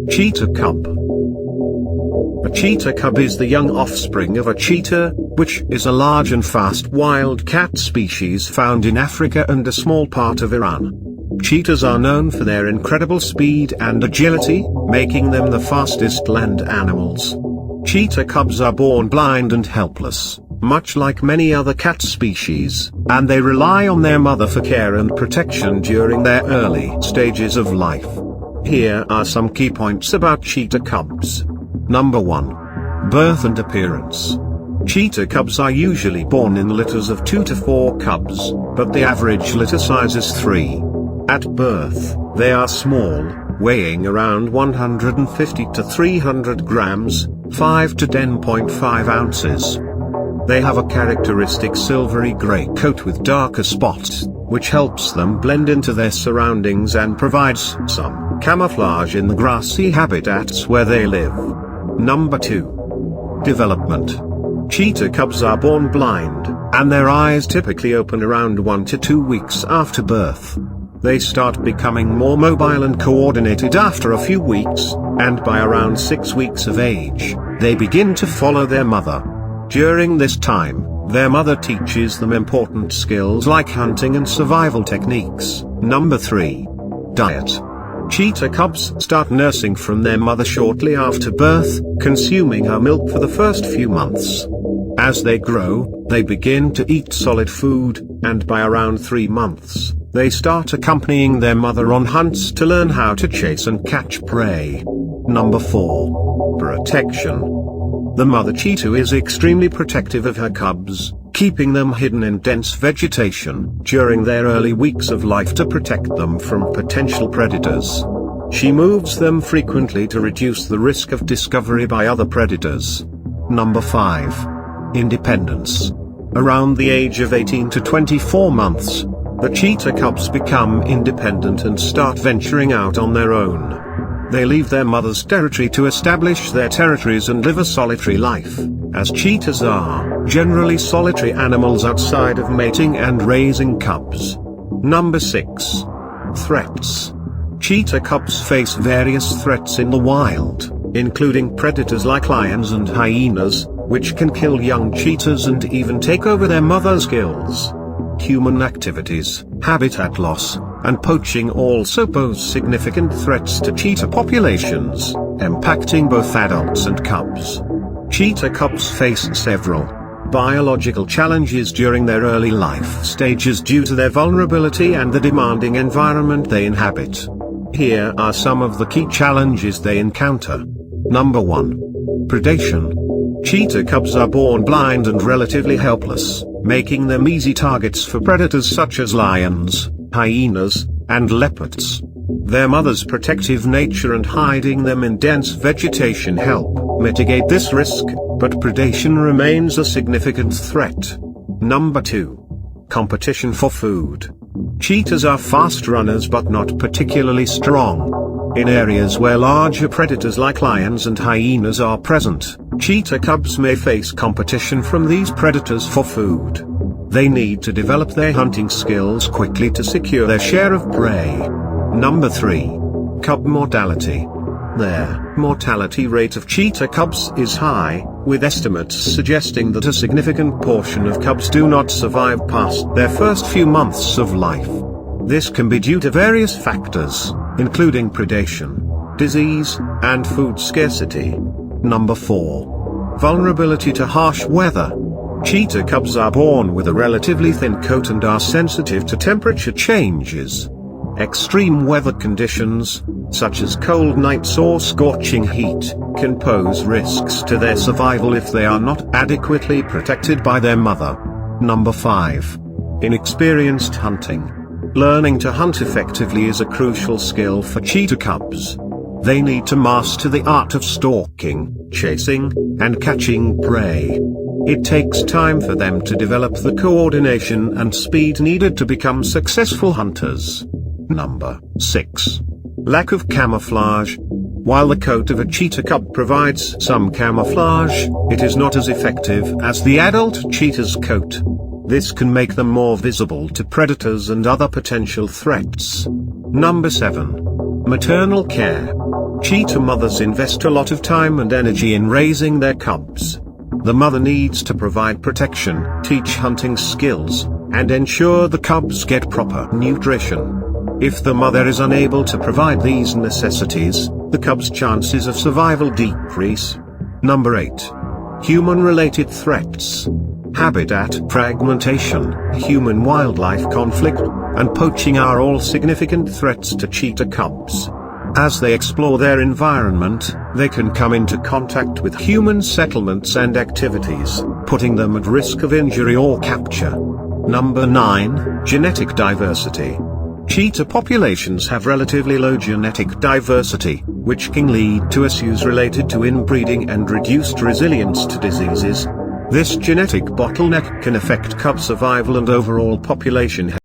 Cheetah Cub. A cheetah cub is the young offspring of a cheetah, which is a large and fast wild cat species found in Africa and a small part of Iran. Cheetahs are known for their incredible speed and agility, making them the fastest land animals. Cheetah cubs are born blind and helpless, much like many other cat species, and they rely on their mother for care and protection during their early stages of life. Here are some key points about cheetah cubs. Number 1. Birth and appearance. Cheetah cubs are usually born in litters of 2 to 4 cubs, but the average litter size is 3. At birth, they are small, weighing around 150 to 300 grams, 5 to 10.5 ounces. They have a characteristic silvery gray coat with darker spots, which helps them blend into their surroundings and provides some camouflage in the grassy habitats where they live. Number 2. Development. Cheetah cubs are born blind, and their eyes typically open around 1 to 2 weeks after birth. They start becoming more mobile and coordinated after a few weeks, and by around 6 weeks of age, they begin to follow their mother. During this time, their mother teaches them important skills like hunting and survival techniques. Number 3. Diet. Cheetah cubs start nursing from their mother shortly after birth, consuming her milk for the first few months. As they grow, they begin to eat solid food, and by around 3 months, they start accompanying their mother on hunts to learn how to chase and catch prey. Number 4. Protection. The mother cheetah is extremely protective of her cubs, keeping them hidden in dense vegetation during their early weeks of life to protect them from potential predators. She moves them frequently to reduce the risk of discovery by other predators. Number 5. Independence. Around the age of 18 to 24 months, the cheetah cubs become independent and start venturing out on their own. They leave their mother's territory to establish their territories and live a solitary life, as cheetahs are generally solitary animals outside of mating and raising cubs. Number 6. Threats. Cheetah cubs face various threats in the wild, including predators like lions and hyenas, which can kill young cheetahs and even take over their mother's kills. Human activities, habitat loss, and poaching also pose significant threats to cheetah populations, impacting both adults and cubs. Cheetah cubs face several biological challenges during their early life stages due to their vulnerability and the demanding environment they inhabit. Here are some of the key challenges they encounter. Number 1. Predation. Cheetah cubs are born blind and relatively helpless, making them easy targets for predators such as lions, hyenas, and leopards. Their mother's protective nature and hiding them in dense vegetation help mitigate this risk, but predation remains a significant threat. Number 2. Competition for food. Cheetahs are fast runners but not particularly strong. In areas where larger predators like lions and hyenas are present, cheetah cubs may face competition from these predators for food. They need to develop their hunting skills quickly to secure their share of prey. Number 3. Cub mortality. The mortality rate of cheetah cubs is high, with estimates suggesting that a significant portion of cubs do not survive past their first few months of life. This can be due to various factors, including predation, disease, and food scarcity. Number 4. Vulnerability to harsh weather. Cheetah cubs are born with a relatively thin coat and are sensitive to temperature changes. Extreme weather conditions, such as cold nights or scorching heat, can pose risks to their survival if they are not adequately protected by their mother. Number 5. Inexperienced hunting. Learning to hunt effectively is a crucial skill for cheetah cubs. They need to master the art of stalking, chasing, and catching prey. It takes time for them to develop the coordination and speed needed to become successful hunters. Number 6. Lack of camouflage. While the coat of a cheetah cub provides some camouflage, it is not as effective as the adult cheetah's coat. This can make them more visible to predators and other potential threats. Number 7. Maternal care. Cheetah mothers invest a lot of time and energy in raising their cubs. The mother needs to provide protection, teach hunting skills, and ensure the cubs get proper nutrition. If the mother is unable to provide these necessities, the cub's chances of survival decrease. Number 8. Human-related threats. Habitat fragmentation, human-wildlife conflict, and poaching are all significant threats to cheetah cubs. As they explore their environment, they can come into contact with human settlements and activities, putting them at risk of injury or capture. Number 9. Genetic diversity. Cheetah populations have relatively low genetic diversity, which can lead to issues related to inbreeding and reduced resilience to diseases. This genetic bottleneck can affect cub survival and overall population health.